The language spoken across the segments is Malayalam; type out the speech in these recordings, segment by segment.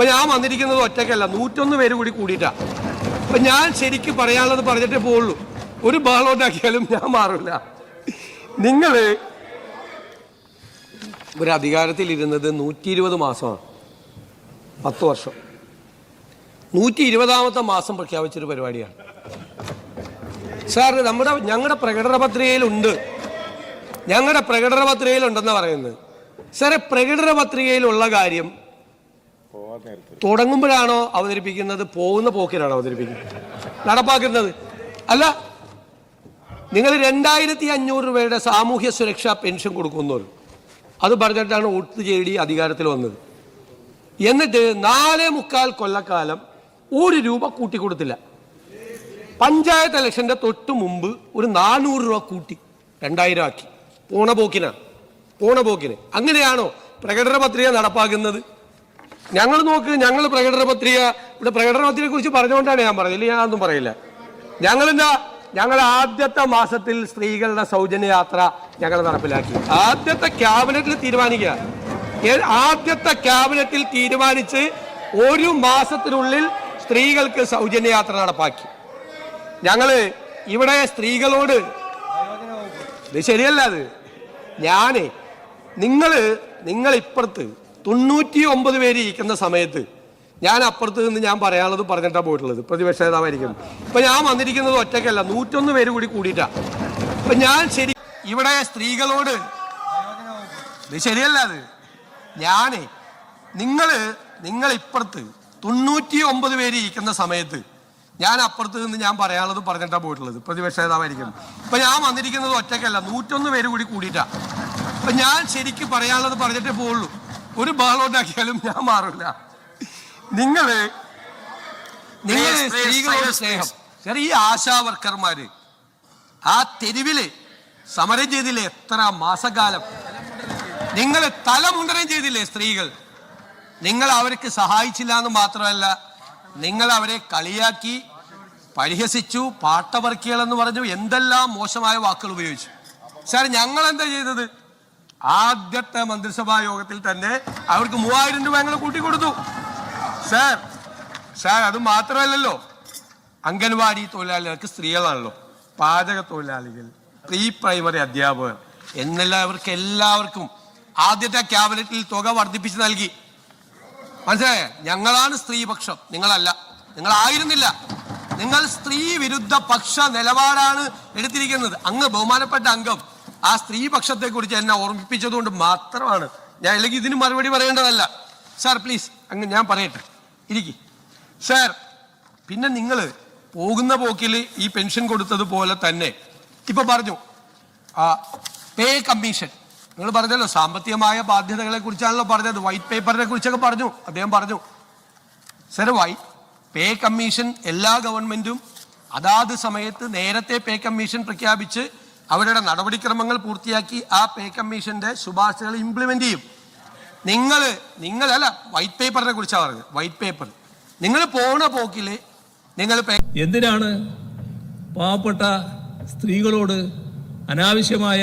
ഇപ്പൊ ഞാൻ വന്നിരിക്കുന്നത് ഒറ്റയ്ക്കല്ല, 101 പേര് കൂടി കൂടിയിട്ടാ. അപ്പൊ ഞാൻ ശരിക്കും പറയാനുള്ളത് പറഞ്ഞിട്ടേ പോവുള്ളൂ. ഒരു ബഹളം ഉണ്ടാക്കിയാലും ഞാൻ മാറില്ല. നിങ്ങള് ഒരു അധികാരത്തിൽ ഇരുന്നത് 120 മാസമാണ്, 10 വർഷം. 120ാമത്തെ മാസം പ്രഖ്യാപിച്ചൊരു പരിപാടിയാണ് സാർ. ഞങ്ങളുടെ പ്രകടന പത്രികയിലുണ്ട്, ഞങ്ങളുടെ പ്രകടന പത്രികയിലുണ്ടെന്ന് പറയുന്നത്. സാറെ, പ്രകടന പത്രികയിലുള്ള കാര്യം തുടങ്ങുമ്പോഴാണോ അവതരിപ്പിക്കുന്നത്, പോകുന്ന പോക്കിനാണോ അവതരിപ്പിക്കുന്നത്, നടപ്പാക്കുന്നത്? അല്ല, നിങ്ങൾ 2500 രൂപയുടെ സാമൂഹ്യ സുരക്ഷാ പെൻഷൻ കൊടുക്കുന്നവർ അത് പറഞ്ഞിട്ടാണ് വോട്ട് ചെയ്തി അധികാരത്തിൽ വന്നത്. എന്നിട്ട് 4.25 കൊല്ലക്കാലം 1 രൂപ കൂട്ടിക്കൊടുത്തില്ല. പഞ്ചായത്ത് ഇലക്ഷന്റെ തൊട്ട് മുമ്പ് ഒരു 400 രൂപ കൂട്ടി 2000 ആക്കി. പോണ പോക്കിന് അങ്ങനെയാണോ പ്രകടന പത്രിക നടപ്പാക്കുന്നത്? ഞങ്ങൾ നോക്ക്, ഞങ്ങൾ പ്രകടന പത്രികയെ കുറിച്ച് പറഞ്ഞുകൊണ്ടാണ് ഞാൻ പറഞ്ഞത്, ഞാൻ ഒന്നും പറയില്ല. ഞങ്ങൾ ആദ്യത്തെ മാസത്തിൽ സ്ത്രീകളുടെ സൗജന്യ യാത്ര ഞങ്ങൾ നടപ്പിലാക്കി. ആദ്യത്തെ ക്യാബിനറ്റിൽ തീരുമാനിച്ച് 1 മാസത്തിനുള്ളിൽ സ്ത്രീകൾക്ക് സൗജന്യ യാത്ര നടപ്പാക്കി. ഞങ്ങള് ഇവിടെ സ്ത്രീകളോട്, ഇത് ശരിയല്ല, അത് നിങ്ങൾ ഇപ്പുറത്ത് 99 പേര് ഇരിക്കുന്ന സമയത്ത് ഞാൻ അപ്പുറത്ത് നിന്ന് ഞാൻ പറയാനുള്ളത് പറഞ്ഞിട്ടാണ് പോയിട്ടുള്ളത്. പ്രതിപക്ഷ നേതാവായിരിക്കും. ഇപ്പൊ ഞാൻ വന്നിരിക്കുന്നത് ഒറ്റയ്ക്കല്ല, 101 പേര് കൂടി കൂടിയിട്ടാ. അപ്പൊ ഞാൻ ഇവിടെ സ്ത്രീകളോട്, ഇത് ശരിയല്ല, അത് നിങ്ങൾ ഇപ്പുറത്ത് 99 പേര് ഇരിക്കുന്ന സമയത്ത് ഞാൻ അപ്പുറത്ത് നിന്ന് ഞാൻ പറയാനുള്ളത് പറഞ്ഞിട്ടാണ് പോയിട്ടുള്ളത്. പ്രതിപക്ഷ നേതാവായിരിക്കും. ഇപ്പൊ ഞാൻ വന്നിരിക്കുന്നത് ഒറ്റയ്ക്കല്ല, 101 പേര് കൂടി കൂടിയിട്ടാ. അപ്പൊ ഞാൻ ശരിക്കും പറയാനുള്ളത് പറഞ്ഞിട്ടേ പോവുള്ളൂ. ഒരു ബഹളം ഉണ്ടാക്കിയാലും ഞാൻ മാറില്ല. നിങ്ങള് സ്ത്രീകളോട് സ്നേഹം. ഈ ആശാ വർക്കർമാര് ആ തെരുവില് സമരം ചെയ്തില്ലേ, എത്ര മാസക്കാലം? നിങ്ങൾ തലമുണ്ടനം ചെയ്തില്ലേ സ്ത്രീകൾ? നിങ്ങൾ അവർക്ക് സഹായിച്ചില്ല എന്ന് മാത്രമല്ല, നിങ്ങൾ അവരെ കളിയാക്കി, പരിഹസിച്ചു, പാട്ടവർക്കികളെന്ന് പറഞ്ഞു, എന്തെല്ലാം മോശമായ വാക്കുകൾ ഉപയോഗിച്ചു. സാർ, ഞങ്ങൾ എന്താ ചെയ്തത്? ആദ്യത്തെ മന്ത്രിസഭാ യോഗത്തിൽ തന്നെ അവർക്ക് 3000 രൂപ ഞങ്ങൾ കൂട്ടിക്കൊടുത്തു. സാർ, അത് മാത്രമല്ലല്ലോ, അംഗൻവാടി തൊഴിലാളികൾക്ക്, സ്ത്രീകളാണല്ലോ, പാചക തൊഴിലാളികൾ, പ്രീ പ്രൈമറി അധ്യാപകർ എല്ലാവർക്കും ആദ്യത്തെ ക്യാബിനറ്റിൽ തുക വർദ്ധിപ്പിച്ച് നൽകി. മനസ്സിലായേ? ഞങ്ങളാണ് സ്ത്രീപക്ഷം, നിങ്ങളല്ല, നിങ്ങളായിരുന്നില്ല. നിങ്ങൾ സ്ത്രീ വിരുദ്ധ പക്ഷ നിലപാടാണ് എടുത്തിരിക്കുന്നത്. അങ്ങ് ബഹുമാനപ്പെട്ട അംഗം ആ സ്ത്രീപക്ഷത്തെ കുറിച്ച് എന്നെ ഓർമ്മിപ്പിച്ചതുകൊണ്ട് മാത്രമാണ് ഞാൻ, അല്ലെങ്കിൽ ഇതിന് മറുപടി പറയേണ്ടതല്ല. സാർ പ്ലീസ്, അങ്ങ് ഞാൻ പറയട്ടെ, ഇരിക്കും സാർ. പിന്നെ നിങ്ങൾ പോകുന്ന പോക്കിൽ ഈ പെൻഷൻ കൊടുത്തതുപോലെ തന്നെ ഇപ്പൊ പറഞ്ഞു പേ കമ്മീഷൻ. നിങ്ങൾ പറഞ്ഞല്ലോ, സാമ്പത്തികമായ ബാധ്യതകളെ കുറിച്ചാണല്ലോ പറഞ്ഞത്, വൈറ്റ് പേപ്പറിനെ കുറിച്ചൊക്കെ പറഞ്ഞു, അദ്ദേഹം പറഞ്ഞു. സാർ, പേ കമ്മീഷൻ എല്ലാ ഗവൺമെന്റും അതാത് സമയത്ത് നേരത്തെ പേ കമ്മീഷൻ പ്രഖ്യാപിച്ച് അവരുടെ നടപടിക്രമങ്ങൾ പൂർത്തിയാക്കി ആ പേ കമ്മീഷന്റെ ശുപാർശകൾ ഇംപ്ലിമെന്റ് ചെയ്യും. നിങ്ങളല്ല, വൈറ്റ് പേപ്പറിനെ കുറിച്ചാണ് പറഞ്ഞത്. വൈറ്റ് പേപ്പർ നിങ്ങൾ പോണ പോക്കില് എന്തിനാണ് പാവപ്പെട്ട സ്ത്രീകളോട് അനാവശ്യമായ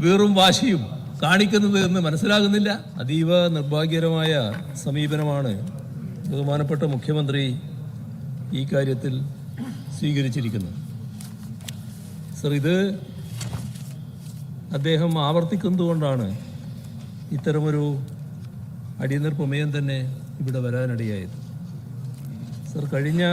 വീറും വാശിയും കാണിക്കുന്നത് എന്ന് മനസ്സിലാകുന്നില്ല. അതീവ നിർഭാഗ്യകരമായ സമീപനമാണ് ബഹുമാനപ്പെട്ട മുഖ്യമന്ത്രി ഈ കാര്യത്തിൽ സ്വീകരിച്ചിരിക്കുന്നത്. സർ, ഇത് അദ്ദേഹം ആവർത്തിക്കുന്നതുകൊണ്ടാണ് ഇത്തരമൊരു അടിയന്തര പ്രമേയം തന്നെ ഇവിടെ വരാനിടയായത്. സർ, കഴിഞ്ഞ